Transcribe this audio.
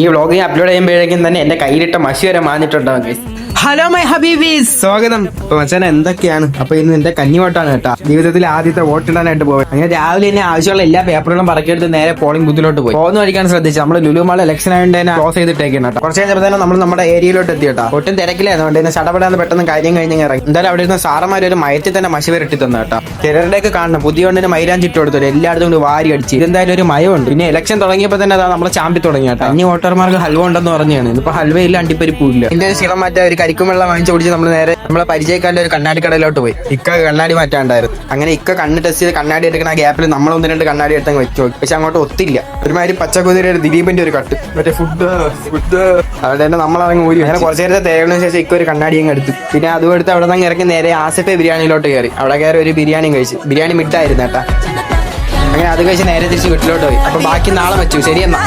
ഈ vlog upload ചെയ്യുമ്പോഴേക്കും തന്നെ എന്റെ കയ്യിലിട്ട മഷി വരെ മാഞ്ഞിട്ടുണ്ടാവും ഗൈസ്. ഹലോ മൈ ഹബീബീസ്, സ്വാഗതം. അപ്പൊ മച്ചാനെ എന്തൊക്കെയാണ്? അപ്പൊ ഇന്ന് എന്റെ കന്നിവോട്ടാണ് കേട്ടോ. ജീവിതത്തിൽ ആദ്യത്തെ വോട്ടിടാനായിട്ട് പോയി. അങ്ങനെ രാവിലെ തന്നെ ആവശ്യമുള്ള എല്ലാ പേപ്പറുകളും പറക്കിയെടുത്ത് നേരെ പോളിംഗ് ബൂത്തിലോട്ട് പോയി. പോകുന്ന വഴിക്കാൻ ശ്രദ്ധിച്ചു. നമ്മൾ ലുലുമാൾ ഇലക്ഷൻ ആയതുകൊണ്ട് തന്നെ ക്ലോസ് ചെയ്തിട്ടേക്കാണ് കേട്ടോ. കുറച്ച് കഴിഞ്ഞപ്പോൾ തന്നെ നമ്മൾ നമ്മുടെ ഏരിയയിലോട്ട് എത്തി കേട്ടോ. ഒട്ടും തിരക്കിലായതുകൊണ്ട് തന്നെ ചടപെടാന്ന് പെട്ടെന്ന് കാര്യം കഴിഞ്ഞ് ഇറങ്ങി. എന്തായാലും അവിടെ ഇരുന്ന സാറന്മാർ ഒരു മയത്തിൽ തന്നെ മഷി വരട്ടി തന്നു കേട്ടോ. ചിലരുടെയൊക്കെ കാണണം പുതിയ കൊണ്ടിന് മൈരാഞ്ചിട്ട് കൊടുത്തു. എല്ലായിടത്തും കൊണ്ട് വാരി അടിച്ച്. ഇതെന്തായാലും ഒരു മയമുണ്ട്. പിന്നെ ഇലക്ഷൻ തുടങ്ങിയപ്പോൾ തന്നെ അതാ നമ്മൾ ചാമ്പി തുടങ്ങി കേട്ടോ. അന്യ വോട്ടർമാർക്ക് ഹൽവ ഉണ്ടെന്ന് പറഞ്ഞാണ്. ഇപ്പൊ ഹൽവയില്ല, അണ്ടിപ്പരിപ്പില്ല. ഇതിന്റെ ഒരു ശീലം മാറ്റാൻ ഒരു കരിക്കും വെള്ളം വാങ്ങിച്ചു കുടിച്ച് നമ്മൾ നേരെ നമ്മളെ പരിചയക്കാരുടെ ഒരു കണ്ണാടി കടയിലോട്ട് പോയി. ഇക്ക കണ്ണാടി മാറ്റാണ്ടായിരുന്നു. അങ്ങനെ ഇക്ക കണ്ണ് ടെസ്റ്റ് ചെയ്ത് കണ്ണാടി എടുക്കുന്ന ആ ഗ്യാപ്പിൽ നമ്മൾ ഒന്ന് രണ്ട് കണ്ണാടി എടുത്തങ്ങ് വെച്ചു നോക്കി. പക്ഷെ അങ്ങോട്ട് ഒത്തില്ല. ഒരുമാതിരി പച്ചക്കുതിര ഒരു ദിലീപിന്റെ ഒരു കട്ട് മറ്റേ ഫുഡ് അവിടെ തന്നെ നമ്മളങ്ങ് ഊരി. അങ്ങനെ കുറച്ച് നേരത്തെ തേങ്ങുന്ന ശേഷം ഇക്ക ഒരു കണ്ണാടി അങ്ങ് എടുത്തു. പിന്നെ അതും എടുത്ത് അവിടെ നിന്ന് ഇറങ്ങി നേരെ ആസിഫെ ബിരിയാണിയിലോട്ട് കയറി. അവിടെ കയറി ഒരു ബിരിയാണിയും കഴിച്ചു. ബിരിയാണി മിട്ടായിരുന്നു കേട്ടാ. അങ്ങനെ അത് കഴിച്ച് നേരെ തിരിച്ച് വീട്ടിലോട്ട് പോയി. അപ്പൊ ബാക്കി നാളെ വെച്ചു. ശരി എന്നാ.